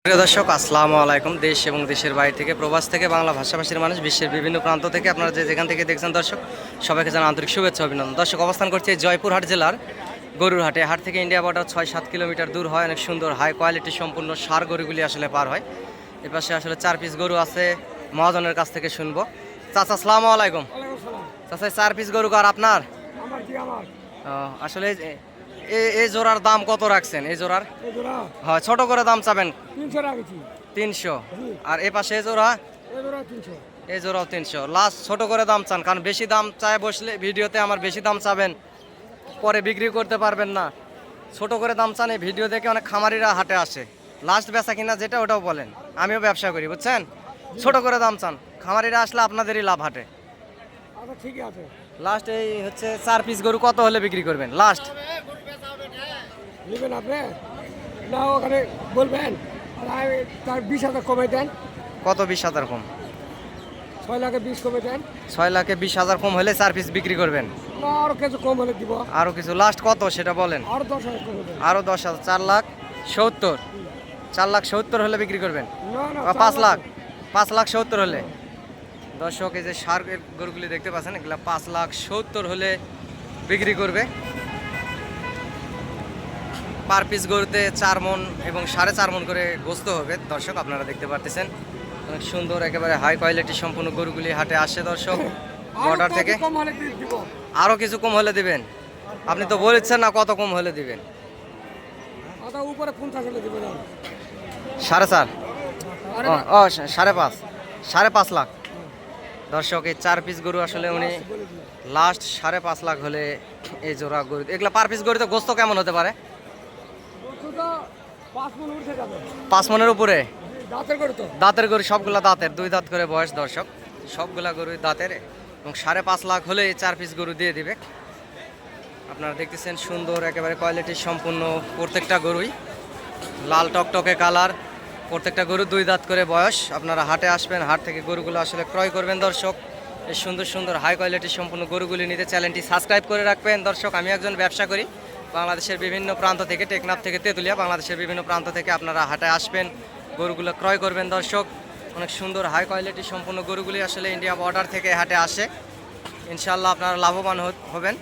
প্রিয় দর্শক আসসালামু আলাইকুম। দেশ এবং দেশের বাইরে থেকে প্রবাস থেকে বাংলা ভাষাভাষীর মানুষ বিশ্বের বিভিন্ন প্রান্ত থেকে আপনারা যেখান থেকে দেখছেন দর্শক সবাইকে জানাই আন্তরিক শুভেচ্ছা অভিনন্দন। দর্শক অবস্থান করছে জয়পুরহাট জেলার গরুর হাটে। হাট থেকে ইন্ডিয়া বর্ডার 6-7 কিলোমিটার দূর হয়। অনেক সুন্দর হাই কোয়ালিটি সম্পূর্ণ সার গরুগুলি আসলে পার হয়। এপাশে আসলে 4 পিস গরু আছে, মহাজনের কাছ থেকে শুনবো। চাচা আসসালামু আলাইকুম। চাচা 4 পিস গরু কার আপনার? আসলে এই জোড়ার দাম কত রাখছেন? এই জোড়ার হ্যাঁ ছোট করে দাম চাবেন 300, আর এ পাশে এই জোড়া এই জোড়াও 300। লাস্ট ছোট করে দাম চান, কারণ বেশি দাম চায় বসলে ভিডিওতে আমার বেশি দাম চাবেন, পরে বিক্রি করতে পারবেন না। ছোট করে দাম চান, এই ভিডিও দেখে অনেক খামারিরা হাটে আসে। লাস্ট বেচা কিনা যেটা ওটাও বলেন, আমিও ব্যবসা করি বুঝছেন। ছোট করে দাম চান, খামারিরা আসলে আপনাদেরই লাভ হাটে। ঠিক আছে, লাস্ট এই হচ্ছে 4 পিস গরু কত হলে বিক্রি করবেন? লাস্ট নেবেন আপনি না ওখানে বলবেন, তার 20,000 কমে দেন। কত? 20,000 কম? 6,20,000 কমে দেন। 6,20,000 কম হলে 4 পিস বিক্রি করবেন? না আরো কিছু কম হলে দিব। আরো কিছু? লাস্ট কত সেটা বলেন। আরো 10,000 কমে দেন। আরো 10,000? 4,70,000? 4,70,000 হলে বিক্রি করবেন? না না 5 লাখ? 5,70,000 হলে। দর্শক এই যে সার গরুগুলি দেখতে পাচ্ছেন, এগুলা 5,70,000 হলে বিক্রি করবে। পার পিস গরুতে 4 মণ এবং 4.5 মণ করে গোস্ত হবে। দর্শক আপনারা দেখতে পাচ্ছেন অনেক সুন্দর একেবারে হাই কোয়ালিটি সম্পূর্ণ গরুগুলি হাটে আসে দর্শক বর্ডার থেকে। কম হলে দিব। আরো কিছু কম হলে দিবেন? আপনি তো বলেছেন না কত কম হলে দিবেন। আদা উপরে 50 হলে দিব না। 4.5? ও 5.5, 5.5 লাখ। দর্শক এই 4 পিস গরু আসলে উনি লাস্ট 5.5 লাখ হলে এই জোড়া গরু। এগুলা পার পিস গরুতে গোস্ত কেমন হতে পারে? 5 মণ উঠে যাবে। 5 মণের উপরে? দাঁতের গরু তো। দাঁতের গরু সবগুলা দাঁতের, 2 দাঁত করে বয়স দর্শক, সবগুলা গরু দাঁতের। এবং 5.5 লাখ হলে এই 4 পিস গরু দিয়ে দিবে। আপনারা দেখতেছেন সুন্দর একেবারে কোয়ালিটি সম্পূর্ণ প্রত্যেকটা গরুই লাল টকটকে কালার। প্রত্যেকটা গরু 2 দাঁত করে বয়স। আপনারা হাটে আসবেন, হাট থেকে গরুগুলো আসলে ক্রয় করবেন দর্শক। এই সুন্দর সুন্দর হাই কোয়ালিটি সম্পূর্ণ গরুগুলি নিতে চ্যানেলটি সাবস্ক্রাইব করে রাখবেন দর্শক। আমি একজন ব্যবসা করি বাংলাদেশের বিভিন্ন প্রান্ত থেকে, টেকনাফ থেকে তেঁতুলিয়া, বাংলাদেশের বিভিন্ন প্রান্ত থেকে আপনারা হাটে আসবেন, গরুগুলো ক্রয় করবেন দর্শক। অনেক সুন্দর হাই কোয়ালিটি সম্পূর্ণ গরুগুলি আসলে ইন্ডিয়া বর্ডার থেকে হাটে আসে। ইনশাআল্লাহ আপনারা লাভবান হবেন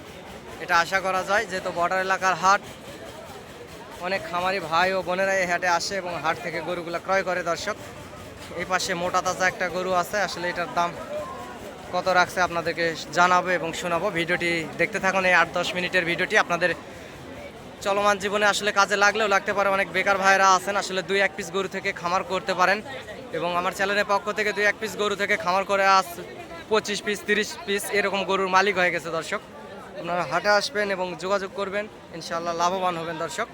এটা আশা করা যায়, যেহেতু বর্ডার এলাকার হাট। অনেক খামারি ভাই ও বোনেরা এই হাটে আসে এবং হাট থেকে গরুগুলো ক্রয় করে দর্শক। এই পাশে মোটা তাজা একটা গরু আছে, আসলে এটার দাম কত রাখছে আপনাদেরকে জানাবো এবং শোনাবো। ভিডিওটি দেখতে থাকুন, এই 8-10 মিনিটের ভিডিওটি আপনাদের চলমান জীবনে আসলে কাজে লাগলেও লাগতে পারে। অনেক বেকার ভাইরা আছেন, আসলে 2-1 পিস গরু থেকে খামার করতে পারেন এবং আমার চ্যানেলের পক্ষ থেকে 2-1 পিস গরু থেকে খামার করে 25 পিস 30 পিস এরকম গরুর মালিক হয়ে গেছে দর্শক। আপনারা হাটে আসবেন এবং যোগাযোগ করবেন, ইনশাআল্লাহ লাভবান হবেন দর্শক,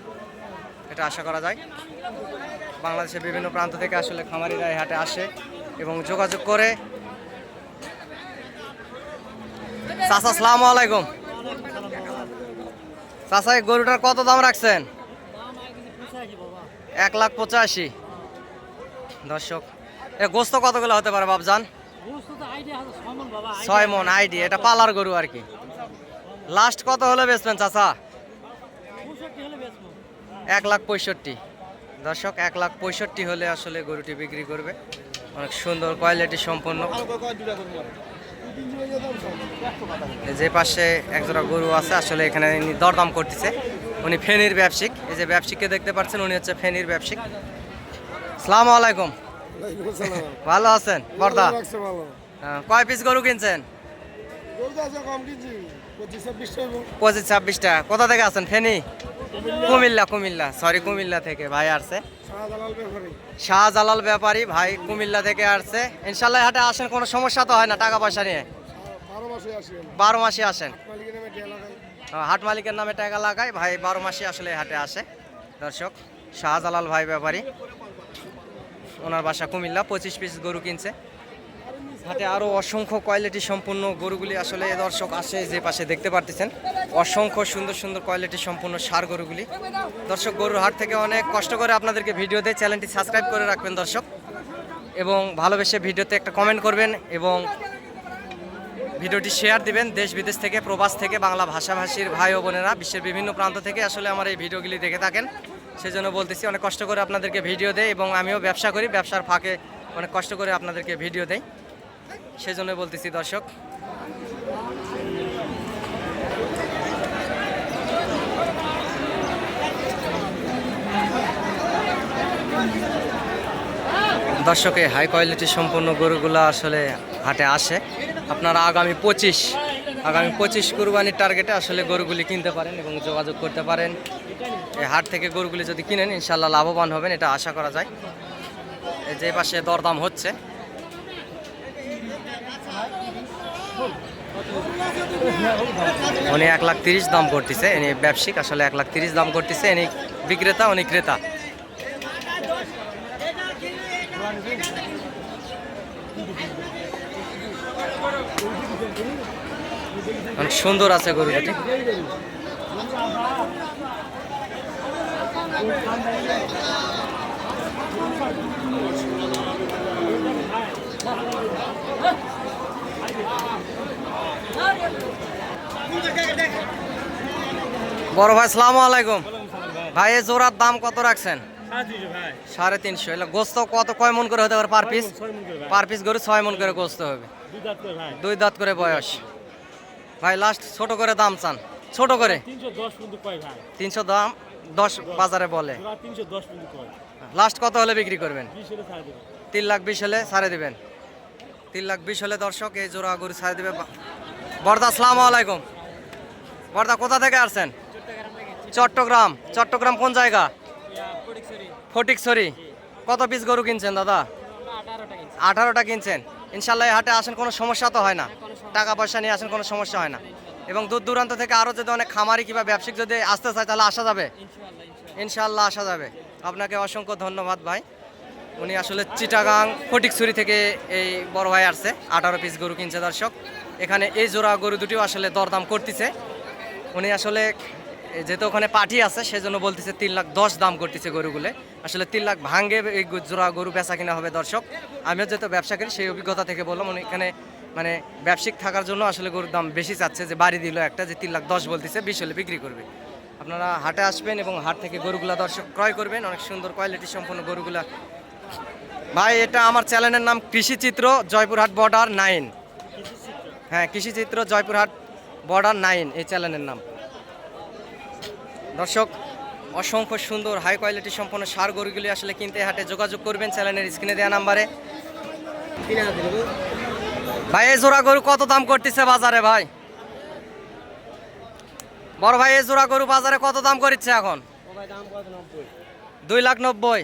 এটা আশা করা যায়। বাংলাদেশের বিভিন্ন প্রান্ত থেকে আসলে খামারিরা এই হাটে আসে এবং যোগাযোগ করে। চাচা আসসালামু আলাইকুম। চাচা এই গরুটার কত দাম রাখছেন? 1,85,000 দর্শক। এ গোস্ত কতগুলো হতে পারে বাবজান? 6 মণ আইডিয়া, এটা পালার গরু আর কি। লাস্ট কত হলে বেচবেন চাচা? 1,65,000 দর্শক। 1,65,000 হলে আসলে গরুটি বিক্রি করবে। অনেক সুন্দর কোয়ালিটি সম্পন্ন। যে পাশে একজোড়া গরু আছে, আসলে এখানে দরদাম করতেছে। উনি ফেনীর ব্যবসায়িক। এই যে ব্যবসায়িককে দেখতে পাচ্ছেন, উনি হচ্ছে ফেনীর ব্যবসায়িক। আসসালামু আলাইকুম। ভালো আছেন বর্দা? কয় পিস গরু কিনছেন? 25-26 টাকা। কোথা থেকে আছেন? ফেনী? কুমিল্লা সরি, কুমিল্লা থেকে ভাই আসছে। শাহজালাল ব্যাপারী ভাই কুমিল্লা থেকে আসছে। ইনশাল্লাহ হাটে আসেন, কোনো সমস্যা তো হয় না টাকা পয়সা নিয়ে? 12 মাসে আসেন? হাট মালিকের নামে টাকা লাগায় ভাই, 12 মাসে আসলে হাটে আসে দর্শক। শাহজালাল ভাই ব্যাপারী, ওনার বাসা কুমিল্লা। 25 পিস গরু কিনছে। হাটে আরও অসংখ্য কোয়ালিটি সম্পূর্ণ গরুগুলি আসলে দর্শক আসে। যে পাশে দেখতে পারতেছেন অসংখ্য সুন্দর সুন্দর কোয়ালিটি সম্পূর্ণ সার গরুগুলি দর্শক। গরুর হাট থেকে অনেক কষ্ট করে আপনাদেরকে ভিডিও দেয়, চ্যানেলটি সাবস্ক্রাইব করে রাখবেন দর্শক এবং ভালোবেসে ভিডিওতে একটা কমেন্ট করবেন এবং ভিডিওটি শেয়ার দিবেন। দেশ বিদেশ থেকে, প্রবাস থেকে বাংলা ভাষাভাষীর ভাই ও বোনেরা বিশ্বের বিভিন্ন প্রান্ত থেকে আসলে আমার এই ভিডিওগুলি দেখে থাকেন। সেজন্য বলতেছি অনেক কষ্ট করে আপনাদেরকে ভিডিও দেই এবং আমিও ব্যবসা করি, ব্যবসার ফাঁকে অনেক কষ্ট করে আপনাদেরকে ভিডিও দেই, সেজন্য বলতেছি দর্শক। দর্শকে হাই কোয়ালিটি সম্পূর্ণ গরুগুলো আসলে হাটে আসে। আপনারা আগামী 25 কুরবানির টার্গেটে আসলে গরুগুলি কিনতে পারেন এবং যোগাযোগ করতে পারেন। এই হাট থেকে গরুগুলি যদি কিনেন ইনশাল্লাহ লাভবান হবেন, এটা আশা করা যায়। এই যে পাশে দরদাম হচ্ছে, উনি 1,30,000 দাম করতেছে, ইনি ব্যবসায়িক, আসলে 1,30,000 দাম করতেছে, ইনি বিক্রেতা, উনি ক্রেতা। অনেক সুন্দর আছে গরু দুটি। বড় ভাই আসসালামু আলাইকুম। ভাই এই জোড়ার দাম কত রাখছেন? 350। এলে গোস্ত কত, কয় মন করে হতে পারে পার পিস? পার পিস গরু 6 মন করে গোস্ত হবে, 2 দাঁত করে বয়স। ভাই লাস্ট ছোট করে দাম চান, ছোট করে 300 দাম 10 বাজারে বলে, লাস্ট কত হলে বিক্রি করবেন? 3,20,000 হলে ছাড়ে দিবেন। 3,20,000 হলে দর্শক এই জোড়া গরু ছাড়ে দিবে। বর্দা আসসালামু আলাইকুম। বর্দা কোথা থেকে আসছেন? চট্টগ্রাম। চট্টগ্রাম কোন জায়গা? ফটিকছড়ি। কত পিস গরু কিনছেন দাদা? 18টা কিনছেন। ইনশাল্লাহ এই হাটে আসেন, কোনো সমস্যা তো হয় না? টাকা পয়সা নিয়ে আসেন, কোনো সমস্যা হয় না? এবং দূর দূরান্ত থেকে আরও যদি অনেক খামারি কিংবা ব্যবসায়িক যদি আসতে চায় তাহলে আসা যাবে? ইনশাল্লাহ আসা যাবে। আপনাকে অসংখ্য ধন্যবাদ ভাই। উনি আসলে চিটাগাং ফটিকছড়ি থেকে এই বড় ভাই আসছে, 18 পিস গরু কিনছে দর্শক। এখানে এই জোড়া গরু দুটিও আসলে দরদাম করতেছে। উনি আসলে যেহেতু ওখানে পার্টি আছে সেজন্য বলতেছে 3,10,000 দাম করতেছে গরুগুলো। আসলে 3,00,000 ভাঙে এই জোড়া গরু বেচা কিনা হবে দর্শক। আমিও যেহেতু ব্যবসা করি সেই অভিজ্ঞতা থেকে বললাম, উনি এখানে মানে ব্যবসায়িক থাকার জন্য আসলে গরুর দাম বেশি চাচ্ছে, যে বাড়ি দিল একটা, যে 3,10,000 বলতেছে, 20 হলে বিক্রি করবে। আপনারা হাটে আসবেন এবং হাট থেকে গরুগুলা দর্শক ক্রয় করবেন, অনেক সুন্দর কোয়ালিটি সম্পন্ন গরুগুলা। ভাই এটা আমার চ্যানেলের নাম কৃষিচিত্র জয়পুরহাট বর্ডার 9। হ্যাঁ, কৃষিচিত্র জয়পুরহাট বর্ডার 9 এই চ্যানেলের নাম। দর্শক অসংখ্য সুন্দর হাই কোয়ালিটি সম্পন্ন সার গরুগুলি আসলে কিনতে হাটে যোগাযোগ করবেন চ্যানেলের স্ক্রিনে দেওয়া নাম্বারে। ভাই এই জোড়া গরু কত দাম করতেছে বাজারে ভাই? বড় ভাই এই জোড়া গরু বাজারে কত দাম করছে এখন? 2,90,000।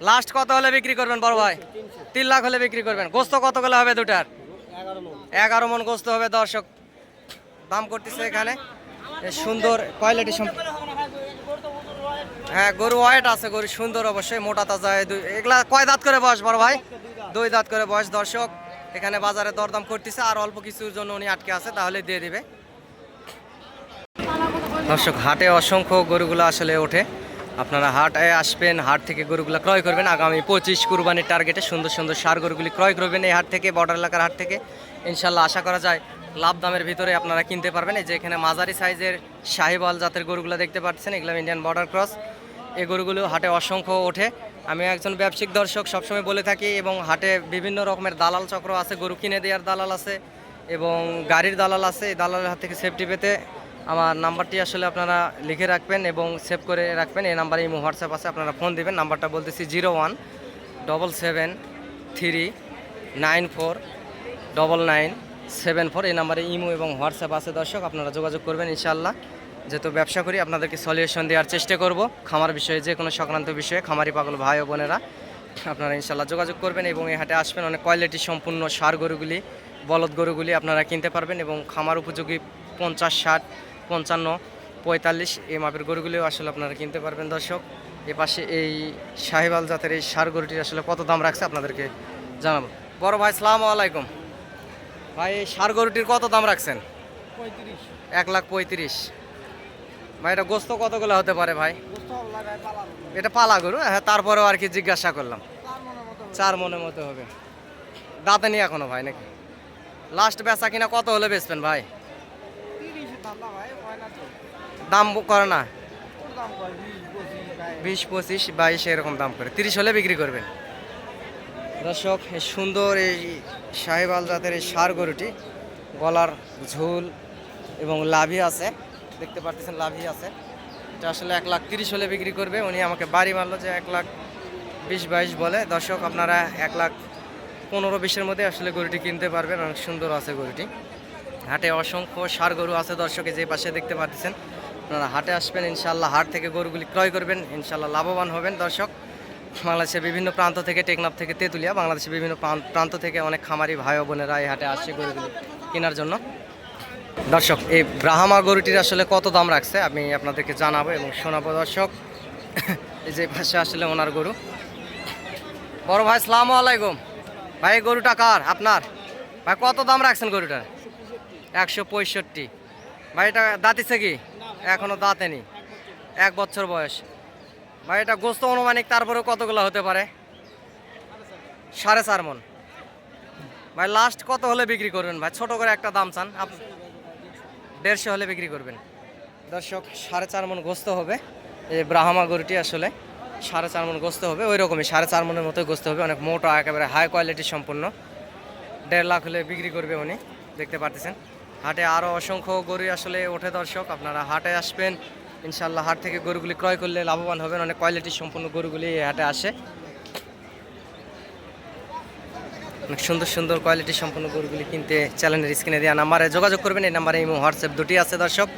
লাস্ট কত হলে বিক্রি করবেন বড় ভাই? 3,00,000 হলে বিক্রি করবেন। গোস্ত কত করে হবে দুটার? 11 মন গোস্ত হবে দর্শক। দাম করতেছে এখানে সুন্দর কোয়ালিটি। হ্যাঁ গরু ওয়েট আছে, গরু সুন্দর অবশ্যই, মোটা তাজা। এগুলা কয় দাঁত করে বয়স বড় ভাই? 2 দাঁত করে বয়স দর্শক। এখানে বাজারে দরদাম করতেছে, আর অল্প কিছুর জন্য উনি আটকে আছে, তাহলে দিয়ে দিবে দর্শক। হাটে অসংখ্য গরুগুলো আসলে ওঠে, আপনারা হাটে আসবেন, হাট থেকে গরুগুলো ক্রয় করবেন। আগামী 25 কুরবানির টার্গেটে সুন্দর সুন্দর সার গরুগুলি ক্রয় করবেন এই হাট থেকে, বর্ডার এলাকার হাট থেকে। ইনশাল্লাহ আশা করা যায় লাভ দামের ভিতরে আপনারা কিনতে পারবেন। এই যে এখানে মাঝারি সাইজের শাহিওয়াল জাতের গরুগুলো দেখতে পাচ্ছেন, এগুলো ইন্ডিয়ান বর্ডার ক্রস। এই গরুগুলো হাটে অসংখ্য ওঠে। আমি একজন ব্যবসায়িক দর্শক, সবসময় বলে থাকি, এবং হাটে বিভিন্ন রকমের দালাল চক্র আছে, গরু কিনে দেওয়ার দালাল আছে এবং গাড়ির দালাল আছে। এই দালালের হাত থেকে সেফটি পেতে আমার নাম্বারটি আসলে আপনারা লিখে রাখবেন এবং সেভ করে রাখবেন। এই নাম্বারে ইমো হোয়াটসঅ্যাপ আছে, আপনারা ফোন দেবেন। নাম্বারটা বলতেছি 0177394994। এই নাম্বারে ইমো এবং হোয়াটসঅ্যাপ আছে দর্শক, আপনারা যোগাযোগ করবেন ইনশাআল্লাহ। যেহেতু ব্যবসা করি আপনাদেরকে সলিউশন দেওয়ার চেষ্টা করব খামার বিষয়ে, যে কোনো সংক্রান্ত বিষয়ে। খামারি পাগল ভাই ও বোনেরা আপনারা ইনশাআল্লাহ যোগাযোগ করবেন এবং এই হাটে আসবেন। অনেক কোয়ালিটি সম্পূর্ণ সার গরুগুলি, বলদ গরুগুলি আপনারা কিনতে পারবেন এবং খামার উপযোগী 50, 60, 55, 45 এই মাপের গরুগুলিও আসলে আপনারা কিনতে পারবেন দর্শক। এ পাশে এই শাহিওয়াল জাতের এই সার গরুটির আসলে কত দাম রাখছে আপনাদেরকে জানাবো। বড় ভাই আসসালামু আলাইকুম। ভাই এই সার গরুটির কত দাম রাখছেন? 1,35,000। ভাই এটা গোস্ত কতগুলো হতে পারে ভাই? এটা পালা গরু, হ্যাঁ, তারপরেও আর কি জিজ্ঞাসা করলাম। 4 মনের মতো হবে। দাঁতে নি এখনো ভাই নাকি? লাস্ট বেচা কিনা কত হলে বেচবেন ভাই? দাম করে না? 20, 25, 22 এরকম দাম করে, 30 হলে বিক্রি করবেন। দর্শক, এই সুন্দর এই শাহিওয়াল জাতের এই ষাঁড় গরুটি, গলার ঝুল এবং লাভি আছে, দেখতে পাচ্ছেন লাভি আছে। এটা আসলে 1,30,000 হলে বিক্রি করবে। উনি আমাকে বাড়ি মারলো যে 1,20,22 বলে। দর্শক, আপনারা 1,15,20-এর মধ্যে আসলে গরুটি কিনতে পারবেন। অনেক সুন্দর আছে গরুটি। হাটে অসংখ্য ষাঁড় গরু আছে দর্শকে, যে পাশে দেখতে পাচ্ছেন। আপনারা হাটে আসবেন, ইনশাল্লাহ হাট থেকে গরুগুলি ক্রয় করবেন, ইনশাল্লাহ লাভবান হবেন। দর্শক, বাংলাদেশের বিভিন্ন প্রান্ত থেকে, টেকনাফ থেকে তেঁতুলিয়া, বাংলাদেশের বিভিন্ন প্রান্ত থেকে অনেক খামারি ভাই ও বোনেরা এই হাটে আসছে গরুগুলি কেনার জন্য। দর্শক, এই ব্রাহ্মা গরুটির আসলে কত দাম রাখছে আমি আপনাদেরকে জানাবো এবং শোনাবো। দর্শক, এই যে পাশে আসলে ওনার গরু। বড় ভাই, আসসালামু আলাইকুম। ভাই, এই গরুটা কার? আপনার? ভাই, কত দাম রাখছেন গরুটার? 165। ভাই, এটা দাঁতিছে কি? এখনো দাঁতেনি, 1 বছর বয়স। ভাই, এটা গোস্ত অনুমানিক তারপরে কতগুলো হতে পারে? 4.5 মণ। ভাই, লাস্ট কত হলে বিক্রি করবেন ভাই? ছোট করে একটা দাম চান আপনি? 150 হলে বিক্রি করবেন। দর্শক, 4.5 মণ গোস্ত হবে এই ব্রাহ্মা গরুটি। আসলে 4.5 মণ গোস্ত হবে, ওই রকমই 4.5 মণের মতোই গোস্ত হবে। অনেক মোটা, একেবারে হাই কোয়ালিটি সম্পূর্ণ। 1.5 লাখ হলে বিক্রি করবে উনি, দেখতে পাচ্ছেন। হাটে আরও অসংখ্য গরু আসলে ওঠে। দর্শক, আপনারা হাটে আসবেন, ইনশাল্লাহ হাট থেকে গরুগুলি ক্রয় করলে লাভবান হবেন। অনেক কোয়ালিটি সম্পূর্ণ গরুগুলি এই হাটে আসে। অনেক সুন্দর সুন্দর কোয়ালিটি সম্পূর্ণ গরুগুলি কিনতে চ্যানেলের স্ক্রিনে দেওয়া নাম্বারে যোগাযোগ করবেন। এই নাম্বারে ইমো, হোয়াটসঅ্যাপ দুটি আছে। দর্শক,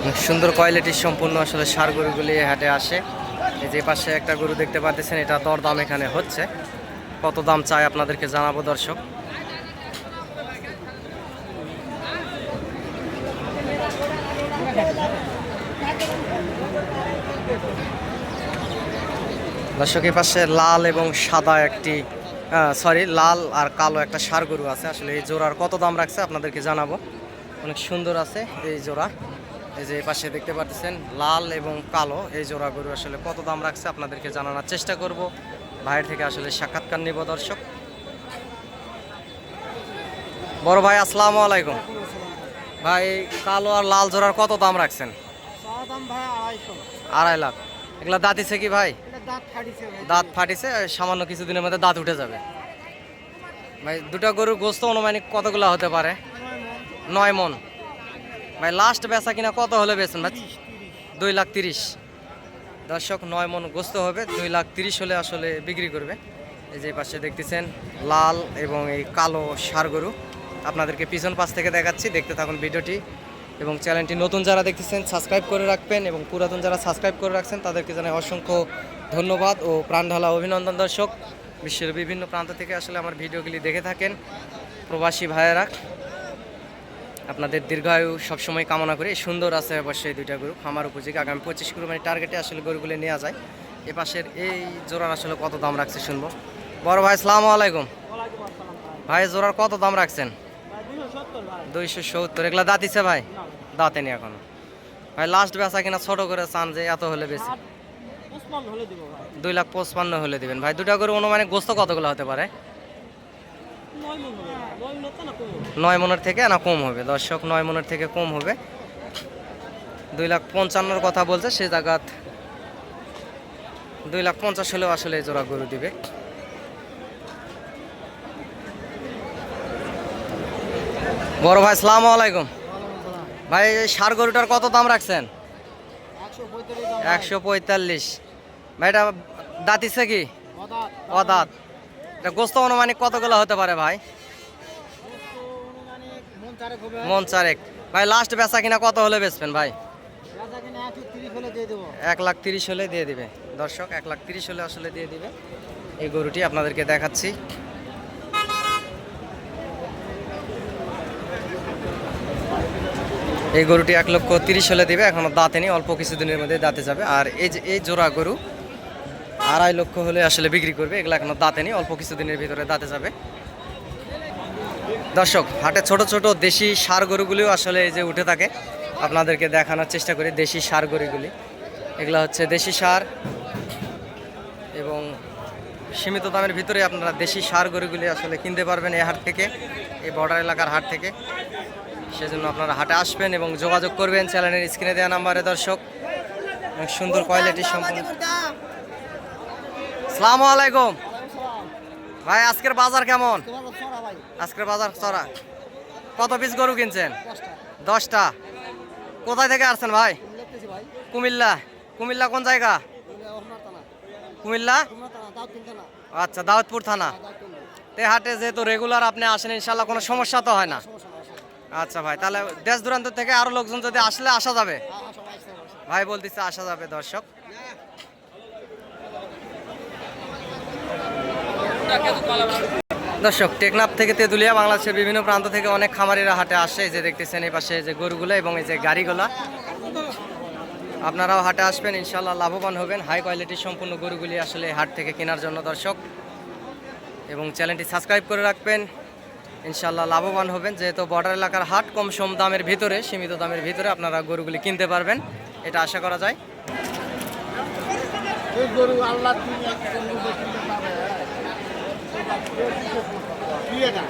অনেক সুন্দর কোয়ালিটি সম্পূর্ণ আসলে ষাঁড় গরুগুলি এই হাটে আসে। এই যে পাশে একটা গরু দেখতে পাচ্ছেন, এটা দরদাম এখানে হচ্ছে। কত দাম চাই আপনাদেরকে জানাবো। দর্শক, এই পাশে লাল এবং সাদা একটি লাল আর কালো একটা ষাঁড় গরু আছে। আসলে এই জোড়ার কত দাম রাখছে আপনাদেরকে জানাবো। অনেক সুন্দর আছে এই জোড়া। এই যে পাশে দেখতে পাচ্ছেন লাল এবং কালো এই জোড়া গরু আসলে কত দাম রাখছে আপনাদেরকে জানানোর চেষ্টা করব। ভাইয়ের থেকে আসলে সাক্ষাৎকার নিব। দর্শক, বড় ভাই, আসসালামু আলাইকুম। ভাই, কালো আর লাল জোড়ার কত দাম রাখছেন? 2.5 লাখ। এগুলা দাঁতিছে কি ভাই? দাঁত ফাটিছে, সামান্য কিছুদিনের মধ্যে দাঁত উঠে যাবে। ভাই, দুটা গরুর গোস্ত অনুমানিক কতগুলো হতে পারে? 9 মণ। ভাই, লাস্ট বেচা কিনা কত হলে বেচেন ভাই? 2,30,000। দর্শক, 9 মণ গোস্ত হবে, 2,30,000 হলে আসলে বিক্রি করবে। এই যে পাশে দেখতেছেন লাল এবং এই কালো ষাঁড় গরু। আপনাদেরকে পিছন পাশ থেকে দেখাচ্ছি, দেখতে থাকুন ভিডিওটি। এবং চ্যানেলটি নতুন যারা দেখতেছেন সাবস্ক্রাইব করে রাখবেন, এবং পুরাতন যারা সাবস্ক্রাইব করে রাখছেন তাদেরকে জানাই অসংখ্য ধন্যবাদ ও প্রাণঢালা অভিনন্দন। দর্শক, বিশ্বের বিভিন্ন প্রান্ত থেকে আসলে আমার ভিডিওগুলি দেখে থাকেন প্রবাসী ভাইয়েরা, আপনাদের দীর্ঘায়ু সবসময় কামনা করি। সুন্দর আছে অবশ্যই দুইটা গরু, খামার উপযোগী। আগামী 25 কুরবানি টার্গেটে আসলে গরুগুলি নেওয়া যায়। এ পাশের এই জোড়ার আসলে কত দাম রাখছে শুনবো। বড় ভাই, আসসালামু আলাইকুম। ভাই, জোড়ার কত দাম রাখছেন? 270। এগুলা দাঁতিছে ভাই? দাঁতেনি এখনো। ভাই, লাস্ট বেচা কিনা ছোট করে চান যে এত হলে বেশি? 2,55,000 হলে দিবেন। ভাই, দুটা গরু অনুমানিক গোস্ত কতগুলো হতে পারে? 9 মণের থেকে না কম হবে। দর্শক, 9 মণের থেকে কম হবে। 2,55,000 কথা বলছে, সে জায়গাত 2,50,000 হলেও আসলে এই জোড়া গরু দিবে। বড় ভাই, আসসালামু আলাইকুম। ভাই, এই ষাঁড় গরুটার কত দাম রাখছেন? 145। ভাই, এটা দাঁতিছে কি? অদাঁত। এটা গোস্ত অনুমানিক কতগুলো হতে পারে ভাই? 1 চারেক। ভাই, লাস্ট বেচা কিনা কত হলে বেচবেন ভাই? 1,30,000 হলে দিয়ে দিবে। দর্শক, 1,30,000 হলে আসলে দিয়ে দিবে। এই গরুটি আপনাদেরকে দেখাচ্ছি। এই গরুটি 1,30,000 হলে দিবে, এখনো দাঁতে নেই, অল্প কিছুদিনের মধ্যে দাঁতে যাবে। আর এই যে এই জোড়া গরু 2.5 লক্ষ হলে আসলে বিক্রি করবে। এগুলো এখনো দাঁতে নেই, অল্প কিছুদিনের ভিতরে দাঁতে যাবে। দর্শক, হাটে ছোট ছোট দেশি ষাঁড় গরুগুলিও আসলে এই যে উঠে থাকে, আপনাদেরকে দেখানোর চেষ্টা করি। দেশি ষাঁড় গরুগুলি, এগুলো হচ্ছে দেশি ষাঁড়, এবং সীমিত দামের ভিতরে আপনারা দেশি ষাঁড় গরুগুলি আসলে কিনতে পারবেন এই হাট থেকে, এই বর্ডার এলাকার হাট থেকে। সেজন্য আপনারা হাটে আসবেন এবং যোগাযোগ করবেন চ্যানেলের স্ক্রিনে দেওয়া নাম্বারে দর্শক। অনেক সুন্দর কোয়ালিটির সম্পূর্ণ। আসসালামু আলাইকুম ভাই, আজকের বাজার কেমন? আজকের বাজার চড়া। কত পিস গরু কিনছেন? 10টা। কোথায় থেকে আসছেন ভাই? কুমিল্লা। কুমিল্লা কোন জায়গা? কুমিল্লা, আচ্ছা, দাউদপুর থানা। তে হাটে যেহেতু রেগুলার আপনি আসেন, ইনশাল্লাহ কোনো সমস্যা তো হয় না? আচ্ছা ভাই, তাহলে দেশ দূরান্ত থেকে আরো লোকজন যদি আসলে আসা যাবে? ভাই বলতেছে আসা যাবে দর্শক। দর্শক, টেকনাফ থেকে তেঁতুলিয়া, বাংলাদেশের বিভিন্ন প্রান্ত থেকে অনেক খামারিরা হাটে আসে। এই যে দেখতেছেন এই পাশে যে গরুগুলো এবং এই যে গাড়িগুলা। আপনারাও হাটে আসবেন, ইনশাল্লাহ লাভবান হবেন। হাই কোয়ালিটির সম্পূর্ণ গরুগুলি আসলে হাট থেকে কেনার জন্য দর্শক, এবং চ্যানেলটি সাবস্ক্রাইব করে রাখবেন, ইনশাল্লাহ লাভবান হবেন। যেহেতু বর্ডার এলাকার হাট, কম সম দামের ভিতরে, সীমিত দামের ভিতরে আপনারা গরুগুলি কিনতে পারবেন, এটা আশা করা যায়। গরু আল্লাহ কি এটা